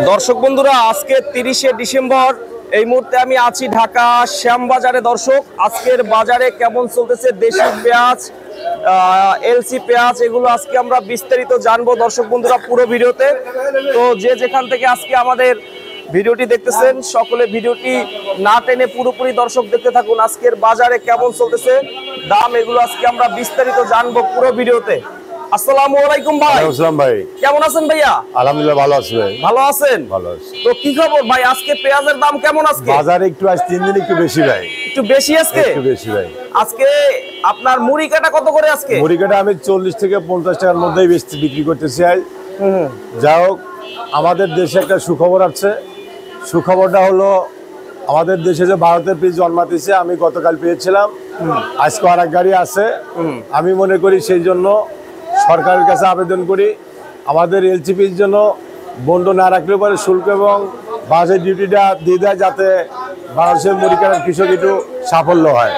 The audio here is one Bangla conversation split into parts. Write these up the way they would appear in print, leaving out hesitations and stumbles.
দর্শক বন্ধুরা, আজকে 30শে ডিসেম্বর, এই মুহূর্তে আমি আছি ঢাকা শ্যামবাজারে। দর্শক, আজকের বাজারে কেমন চলতেছে দেশি পেঁয়াজ, এলসি পেঁয়াজ, এগুলো আজকে আমরা বিস্তারিত জানবো দর্শক বন্ধুরা পুরো ভিডিওতে। তো যে যেখান থেকে আজকে আমাদের ভিডিওটি দেখতেছেন, সকলে ভিডিওটি না টেনে পুরোপুরি দর্শক দেখতে থাকুন। আজকের বাজারে কেমন চলতেছে দাম, এগুলো আজকে আমরা বিস্তারিত জানবো পুরো ভিডিওতে। আসসালামু আলাইকুম ভাই। আসসালাম ভাই, কেমন আছেন ভাইয়া? আলহামদুলিল্লাহ ভালো আছি ভাই। ভালো আছেন? ভালো আছি। তো কি খবর ভাই, আজকে পেঁয়াজের দাম কেমন? আজকে বাজারে একটু আজ 3 দিন একটু বেশি ভাই। একটু বেশি আজকে? একটু বেশি ভাই। আজকে আপনার মুড়ি কাটা কত করে আজকে? মুড়ি কাটা আমি 40 থেকে 50 টাকার মধ্যেই বিক্রি করতেছি আজ। যাই হোক, আমাদের দেশে একটা সুখবর আছে। সুখবরটা হলো, আমাদের দেশে যে ভারতের পিস জন্মাতেছে, আমি গতকাল পেয়েছিলাম, আজকে আর এক গাড়ি আছে। আমি মনে করি সেই জন্য সরকারের কাছে আবেদন করি, আমাদের এলসিপির জন্য বন্ধ না রাখলে পরে শুল্ক এবং বাসের ডিউটিটা দিয়ে দেয়, যাতে বাংলাদেশের মুড়ি কাটার কৃষক একটু সাফল্য হয়।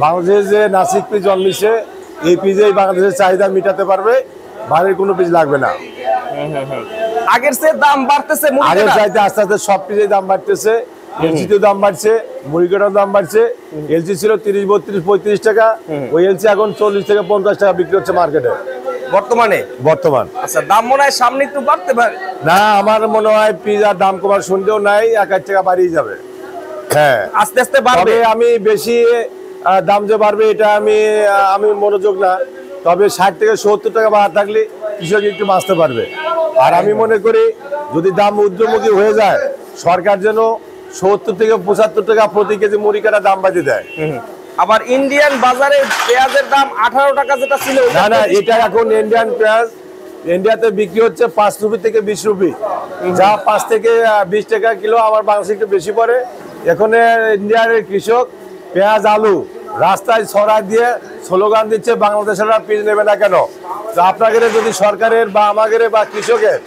বাংলাদেশে যে নাসিক পিস জন্মিছে, এই পিসেই বাংলাদেশের চাহিদা মেটাতে পারবে, বাইরের কোনো পিস লাগবে না। আগের চেয়ে দাম বাড়তেছে? আগের চাইতে আস্তে আস্তে সব পিসের দাম বাড়তেছে। এলসিতেও দাম বাড়ছে, মুড়ি কাটার দাম বাড়ছে। এলসি ছিল 30, 32, 35 টাকা, ওই এলসি এখন 40 থেকে 50 টাকা বিক্রি হচ্ছে মার্কেটে বর্তমান। আচ্ছা, দাম মনে হয় সামনে একটু বাড়তে পারে? না, আমার মনে হয় পিজার দাম কমার সন্দেহ নাই, 1 টাকা বাড়িয়ে যাবে। হ্যাঁ, আস্তে আস্তে বাড়বে। আমি বেশি দাম যে বাড়বে এটা আমি মনোযোগ না, তবে 60 থেকে 70 টাকা বাড়া থাকলে কৃষক একটু বাঁচতে পারবে। আর আমি মনে করি, যদি দাম ঊর্ধ্বমুখী হয়ে যায়, সরকার যেন 70 থেকে 75 টাকা প্রতি কেজি মুড়ি কাটা দাম বাড়িয়ে দেয়। আবার ইন্ডিয়ান বাজারে পেঁয়াজের দাম 18 টাকা যেটা ছিল, না, এটা এখন ইন্ডিয়ান পেঁয়াজ ইন্ডিয়াতে বিক্রি হচ্ছে 5 রুপি থেকে 20 রুপি, যা 5 থেকে 20 টাকা কিলো। আমার বাংলাদেশে একটু বেশি পড়ে। এখন ইন্ডিয়ার কৃষক পেঁয়াজ আলু রাস্তায় ছড়া দিয়ে স্লোগান দিচ্ছে, বাংলাদেশের পিস নেবে না কেন? তো আপনাদের যদি সরকারের বা আমাদের বা কৃষকের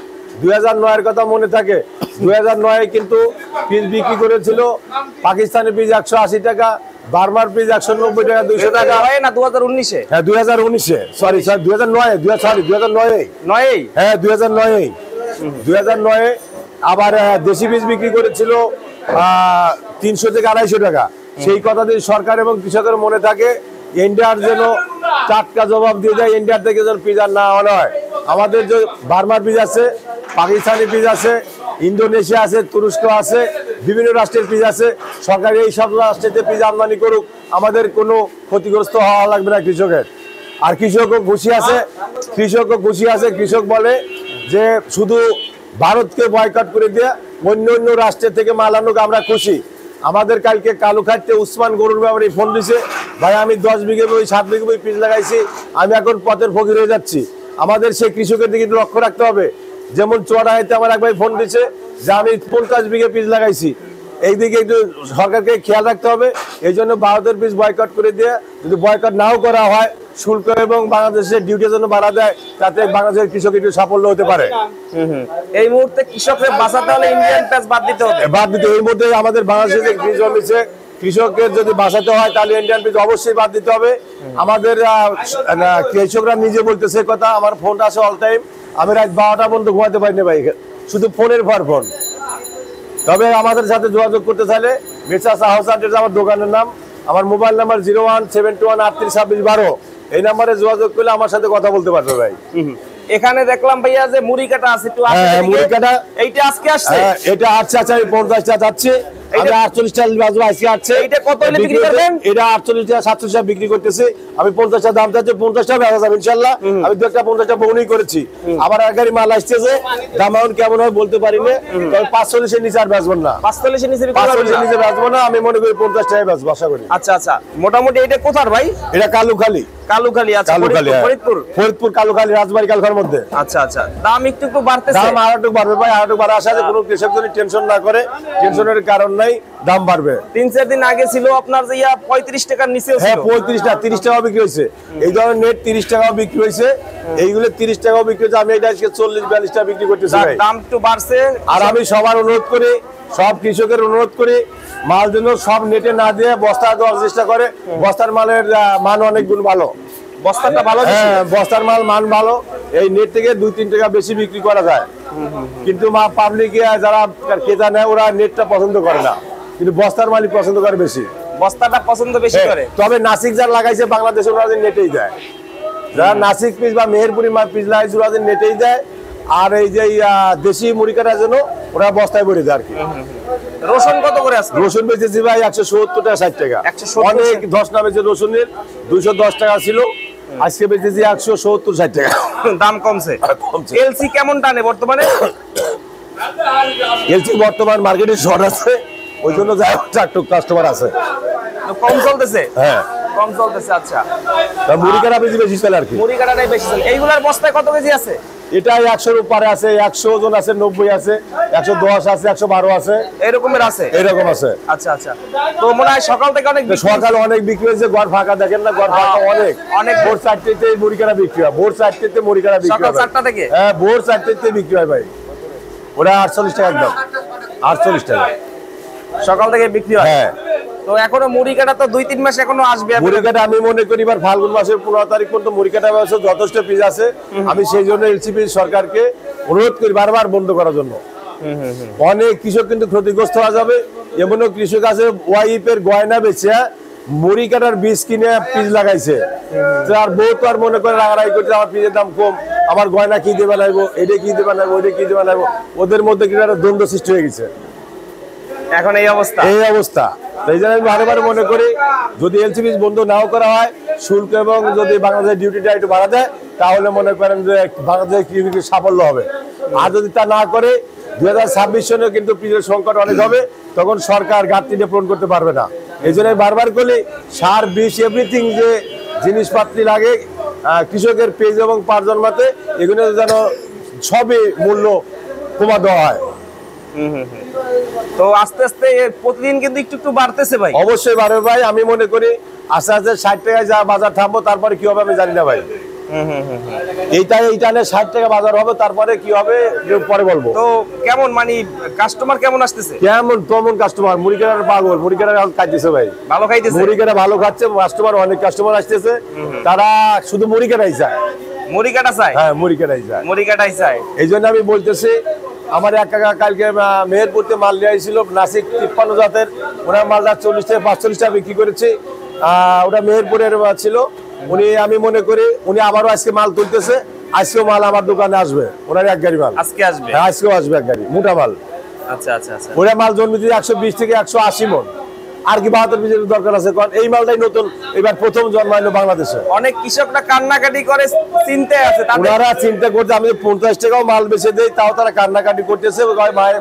2009-এর কথা মনে থাকে, 2009-এ কিন্তু পিস বিক্রি করেছিল পাকিস্তানি পিস 180 টাকা, বার্মার পিস 190 টাকা, 200 টাকা। না 2019-এ? হ্যাঁ 2019-এ, সরি 2009-এ, হ্যাঁ 2009-এ। আবার দেশি বীজ বিক্রি করেছিল 300 থেকে 250 টাকা। সেই কথা যদি সরকার এবং কৃষকের মনে থাকে, ইন্ডিয়ার যেন টাটকা জবাব দিয়ে দেয়, ইন্ডিয়ার থেকে যেন পিস আর না হয়। আমাদের যে বার্মার পিস আছে, পাকিস্তানি পিস আছে, ইন্দোনেশিয়া আছে, তুরস্ক আছে, বিভিন্ন রাষ্ট্রের পিস আছে। সরকার এই সব রাষ্ট্রেতে পিস আমদানি করুক, আমাদের কোনো ক্ষতিগ্রস্ত হওয়া লাগবে না কৃষকের। আর কৃষকও খুশি আছে, কৃষক বলে যে শুধু ভারতকে বয়কট করে দিয়ে অন্য রাষ্ট্রের থেকে মাল আনুক, আমরা খুশি। আমাদের কালকে কালুখাটতে উসমান গরুর ব্যাপারে ফোন দিছে, ভাই আমি 10 বিঘে বই 7 বিঘে বই পিস লাগাইছি, আমি এখন পথের ফকির হয়ে যাচ্ছি। আমাদের সেই কৃষকের দিকে লক্ষ্য রাখতে হবে। যেমন চুয়াডাঙ্গাতে আমার এক ভাই ফোন দিচ্ছে যে আমি 50 বিঘে পিস লাগাইছি, এই দিকে একটু সরকারকে খেয়াল রাখতে হবে। এই জন্য ভারতের পিস বয়কট করে দিয়ে, যদি বয়কট নাও করা হয়, শুল্ক এবং বাংলাদেশের ডিউটির জন্য বাড়া দেয়, তাতে বাংলাদেশের কৃষক একটু সাফল্য হতে পারে। এই মুহূর্তে কৃষকদের বাঁচাতে হলে ইন্ডিয়ান পেঁয়াজ বাদ দিতে হবে। এই মুহূর্তে আমাদের বাংলাদেশে যে পিস জন্মেছে, কৃষকের যদি বাঁচাতে হয় তাহলে ইন্ডিয়ান পিস অবশ্যই বাদ দিতে হবে। আমাদের কৃষকরা নিজে বলতেছে কথা, আমার ফোনটা আছে অল টাইম, আমি রাত 12টা পর্যন্ত ঘুমাতে পারিনি ভাই, শুধু ফোনের পর ফোন। তবে আমাদের সাথে যোগাযোগ করতে চাইলে মির্জা সাহসান, আমার দোকানের নাম, আমার মোবাইল নাম্বার 01721382612, এই নাম্বারে যোগাযোগ করলে আমার সাথে কথা বলতে পারবে ভাই। এখানে দেখলাম ভাইয়া যে মুড়ি কাটা আছে, একটু মুড়ি কাটা এইটা আজকে আসছে? এটা আসছে, আচ্ছা আমি 50 টাকা যাচ্ছে, আমি 48 টাকা বাজু আজকে আসছে। এটা কত হলে বিক্রি করবেন? এটা 48 টাকা 700 টাকা বিক্রি করতেছে। আমি 50 টাকা দাম চাচ্ছি, 50 টাকা বেচা যাবে ইনশাআল্লাহ। আমি 250 টাকা বউনি করেছি। আবার এক গাড়ি মাল আসছে, দাম এখন কেমন হয় বলতে পারি না, তবে 45 এর নিচে আর বেচবো না। 45 এর নিচে বেচবো না, আমি মনে করি 50 টাকায় বেচবো আশা করি। আচ্ছা, মোটামুটি এটা কোথার ভাই? এটা কালুখালী। আচ্ছা, ফরিদপুর কালুখালী রাজবাড়ী কালখার মধ্যে। আচ্ছা, দাম একটু বাড়তেছে? দাম আরো একটু বাড়বে ভাই, আরো একটু বাড়া আশা আছে। কোনো কৃষক যদি টেনশন না করে, টেনশনের কারণ নাই, দাম বাড়বে। 3-4 দিন আগে ছিল আপনার যে 35 টাকার নিচে। হ্যাঁ 35 টাকা, 30 টাকাও বিক্রি হয়েছে। এই ধরনের নেট 30 টাকাও বিক্রি হয়েছে, এইগুলো 30 টাকাও বিক্রি হয়েছে। আমি এটা আজকে 40-42 টাকা বিক্রি করতেছি ভাই। দাম একটু বাড়ছে। আর আমি সবার অনুরোধ করি, সব কৃষকের অনুরোধ করি, মাল যেন সব নেটে না দিয়ে বস্তা দেওয়ার চেষ্টা করে। বস্তার মালের মান অনেক গুণ ভালো। বস্তাটা ভালো বেশি? হ্যাঁ, বস্তার মাল মান ভালো, এই নেট থেকে 2-3 টাকা বেশি বিক্রি করা যায়। কিন্তু পাবলিক যারা ক্রেতা নেয় ওরা নেটটা পছন্দ করে না, কিন্তু বস্তার মালই পছন্দ করে বেশি। বস্তাটা পছন্দ বেশি করে। তবে নাসিক যারা লাগাইছে বাংলাদেশে ওরা নেটেই দেয়, যারা নাসিক পিস বা মেহেরপুরি পিস লাগাইছে ওরা নেটেই দেয়। আর এই যে দেশি মুড়ি কাটার জন্য ওরা বস্তায় ভরে দেয় আর কি। রসুন কত করে আছে? রসুন বেচেছি ভাই 170 টাকা 60 টাকা। 170 অনেক 10 না বেচে রসুনের 210 টাকা ছিল, আজকে বেচেছি 170-60 টাকা। দাম কমছে। এলসি কেমন টানে বর্তমানে? এলসি বর্তমান মার্কেটে শর্ট আছে, ওই জন্য যাই হোক কাস্টমার আছে, কম চলতেছে। হ্যাঁ কম চলতেছে। আচ্ছা, মুড়ি কাটা বেশি চলে আর কি। মুড়ি কাটাটাই বেশি চলে। এইগুলার বস্তায় কত কেজি আছে? এটা 100-র উপরে আছে, 100 ওজন আছে, 90 আছে, 110 আছে, 112 আছে, এরকমের আছে। এরকম আছে। আচ্ছা আচ্ছা, তো মনে হয় সকাল থেকে অনেক সকালে অনেক বিক্রি হয়েছে, ঘর ফাঁকা দেখেন না, ঘর ফাঁকা অনেক অনেক। ভোর 4টেতে মুড়ি কাটা বিক্রি হয়, ভোর 4টেতে মুড়ি কাটা বিক্রি সকাল হয়। 4টা থেকে? হ্যাঁ, ভোর 4টেতে বিক্রি হয় ভাই। ওটা 48 টাকা একদম, 48 টাকা সকাল থেকে বিক্রি হয়। হ্যাঁ, তো এখনো মুড়ি কাটা তো 2-3 মাস এখনো আসবে। মুড়ি কাটা আমি মনে করি এবার ফাল্গুন মাসের 15 তারিখ পর্যন্ত মুড়ি কাটা ব্যবসা যথেষ্ট পিস আছে। আমি সেই জন্য এলসিপি সরকারকে অনুরোধ করি বারবার বন্ধ করার জন্য। অনেক কৃষক কিন্তু ক্ষতিগ্রস্ত হওয়া যাবে। এমনও কৃষক আছে ওয়াইফের গয়না বেচে মুড়ি কাটার বীজ কিনে পিস লাগাইছে, আর বউ তো আর মনে করে রাগারাগি করছে আমার পিসের দাম কম, আমার গয়না কি দিয়ে বানাইবো, এটা কি দিয়ে বানাইবো, ওইটা কি দিয়ে বানাইবো, ওদের মধ্যে কিন্তু একটা দ্বন্দ্ব সৃষ্টি হয়ে গেছে। এখন এই অবস্থা। এই অবস্থা, এই জন্য আমি বারে বারে মনে করি যদি এলসিপি বন্ধ নাও করা হয়, শুল্ক এবং যদি বাংলাদেশের ডিউটিটা একটু বাড়া দেয়, তাহলে মনে করেন যে বাংলাদেশের কৃষি সাফল্য হবে। আর যদি তা না করে 2026 সনে কিন্তু পিসের সংকট অনেক হবে, তখন সরকার ঘাটতিটা পূরণ করতে পারবে না। এই জন্য বারবার করি সার, বিষ, এভরিথিং যে জিনিসপাতি লাগে কৃষকের পেজ এবং পার জন্মাতে, এগুলো যেন সবই মূল্য কমা দেওয়া হয়। তো আস্তে আস্তে প্রতিদিন কিন্তু একটু একটু বাড়তেছে ভাই। অবশ্যই বাড়বে ভাই, আমি মনে করি আস্তে আস্তে 60 টাকায় যা বাজার থামবো, তারপরে কি হবে আমি জানি না ভাই। এইটা 60 টাকা বাজার হবে, তারপরে কি হবে পরে বলবো। তো কেমন মানে কাস্টমার কেমন আসতেছে? কেমন কাস্টমার, মুড়ি কাটার পাগল, মুড়ি কাটার খাইতেছে ভাই, ভালো খাইতেছে, মুড়ি কাটা ভালো খাচ্ছে কাস্টমার, অনেক কাস্টমার আসতেছে, তারা শুধু মুড়ি কাটাই চায়। মুড়ি কাটা চায়? হ্যাঁ, মুড়ি কাটাই চায়, মুড়ি কাটাই চায়। এই জন্য আমি বলতেছি, আমার এক কাকা কালকে মেহেরপুরতে মাল নিয়ে আসছিল, নাসিক 53 জাতের, ওনার মালটা 40 থেকে 45 টাকা বিক্রি করেছে। ওটা মেহেরপুরের ছিল উনি, আমি মনে করি উনি আবারও আজকে মাল তুলতেছে, আজকেও মাল আমার দোকানে আসবে, ওনার এক গাড়ি মাল আজকে আসবে। হ্যাঁ, আজকেও আসবে এক গাড়ি মোটা মাল। আচ্ছা আচ্ছা আচ্ছা, ওরা মাল জন্মিতে 120 থেকে 180 মন, আর কি 72 পিসের দরকার আছে? কারণ এই মালটাই নতুন, এবার প্রথম জন্মাইলো বাংলাদেশে। অনেক কৃষকরা কান্নাকাটি করে, চিনতে আছে ওনারা চিন্তা করতে, আমি 50 টাকাও মাল বেচে দেই, তাও তারা কান্নাকাটি করতেছে,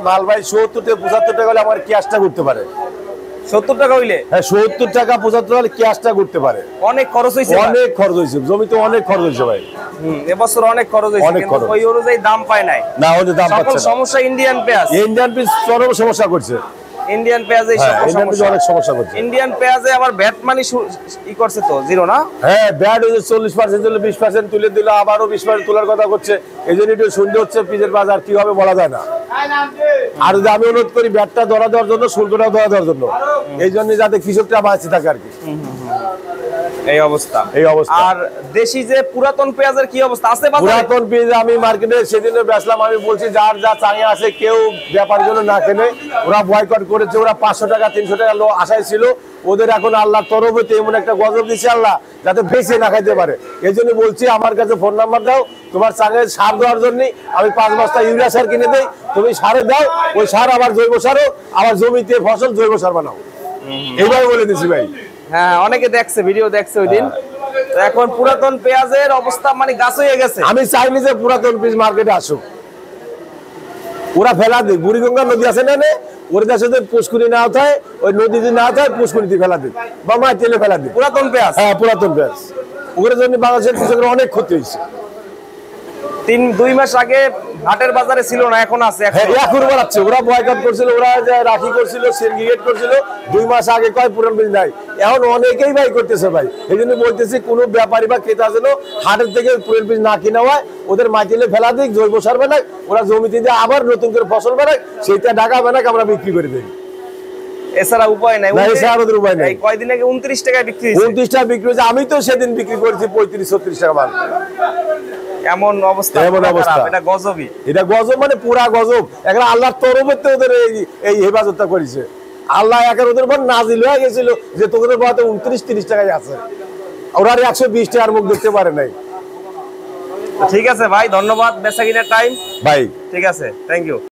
মাল ভাই 70 থেকে 75 টাকা হলে আমার ক্যাশটা করতে পারে। 70 টাকা হইলে? হ্যাঁ, 70 টাকা 75 টাকা হলে ক্যাশটা করতে পারে। অনেক খরচ হয়েছে, অনেক খরচ হয়েছে, জমিতে অনেক খরচ হয়েছে ভাই। এবছর অনেক খরচ হয়েছে, অনেক কিন্তু খরচ। ওই অনুযায়ী দাম পায় নাই। না, ওদের দাম সকল পাচ্ছে না। সমস্যা ইন্ডিয়ান পেঁয়াজ। ইন্ডিয়ান পিস চরম সমস্যা করছে, ইন্ডিয়ান পেঁয়াজে হ্যাঁ, ইন্ডিয়ান পিস অনেক সমস্যা করছে। ইন্ডিয়ান পেঁয়াজে আবার ভ্যাট মানি ই করছে তো, জিরো না? হ্যাঁ, ব্যাড হয়েছে 40% তুলে 20% তুলে দিল, আবারও 20% তোলার কথা করছে। এই জন্য একটু শুনতে হচ্ছে পিসের বাজার কি হবে বলা যায় না। আর যদি আমি অনুরোধ করি ব্যাটটা ধরা দেওয়ার জন্য, শুল্কটা ধরা দেওয়ার জন্য, এই জন্য যাতে কৃষকটা বাঁচে থাকে আর কি। এই অবস্থা, এই অবস্থা। আর দেশি যে পুরাতন পেঁয়াজের কি অবস্থা আছে? পুরাতন পেঁয়াজ আমি মার্কেটে সেদিনে বেচলাম, আমি বলছি যার যা চাঙে আছে কেউ ব্যাপার জন্য না কেনে, ওরা বয়কট করেছে, ওরা 500 টাকা 300 টাকা আশায় ছিল, ওদের এখন আল্লাহর তরফে এমন একটা গজব দিচ্ছে আল্লাহ, যাতে বেঁচে না খাইতে পারে। এই জন্য বলছি আমার কাছে ফোন নাম্বার দাও, তোমার চাঙে সার দেওয়ার জন্য আমি 5 বস্তা ইউরিয়া সার কিনে দেই, তুমি সারে দাও, ওই সার আবার জৈব সারও, আবার জমিতে ফসল জৈব সার বানাও, এইভাবে বলে দিছি ভাই। হ্যাঁ, অনেকে দেখছে, ভিডিও দেখছে ওই দিন। এখন পুরাতন পেঁয়াজের অবস্থা মানে গাছ হয়ে গেছে। আমি চাইনি যে পুরাতন পিস মার্কেটে আসুক, ওরা ফেলা দিক। বুড়িগঙ্গা নদী আছে না, ওর দেশে পুষ্কুনি না হয়, ওই নদী যদি না হয় পুষ্কুনিতে ফেলা দিক বা মায়ের তেলে ফেলা দিক পুরাতন পেঁয়াজ। হ্যাঁ, পুরাতন পেঁয়াজ, ওগুলোর জন্য বাংলাদেশের কৃষকের অনেক ক্ষতি হয়েছে। 2 মাস আগে হাটের বাজারে ছিল না, এখন আছে। এখন বাড়াচ্ছে, ওরা বয়কট করছিল, ওরা রাখি করছিল, সিন্ডিকেট করছিল, 2 মাস আগে কয় পুরান বীজ নাই, এখন অনেকেই ভাই করতেছে ভাই। এই জন্য বলতেছি কোনো ব্যাপারী বা ক্রেতা যেন হাটের থেকে পুরান বীজ না কিনা হয়, ওদের মাটিলে ফেলা দিক, জৈব সার বানাক, ওরা জমিতে দিয়ে আবার নতুন করে ফসল বানাক, সেইটা ঢাকা বানাক, আমরা বিক্রি করে দিই। এছাড়া উপায় নাই। না, এছাড়া আমাদের উপায় নাই। এই কয়দিন আগে 29 টাকায় বিক্রি হয়েছে। 29 টাকা বিক্রি হয়েছে, আমি তো সেদিন বিক্রি করেছি 35-36 টাকা মাল। এমন অবস্থা, এমন অবস্থা। খারাপ, এটা গজবই। এটা গজব, মানে পুরা গজব। এখন আল্লাহর তরফে ওদের এই হেফাজতটা করেছে। আল্লাহ একের ওদের উপর নাজিল হয়ে গেছিল যে তোদের বাড়িতে 29-30 টাকায় আছে, ওরা আর 120 টাকার মুখ দেখতে পারে নাই। ঠিক আছে ভাই, ধন্যবাদ। বেচা কিনার টাইম ভাই ঠিক আছে, থ্যাংক ইউ।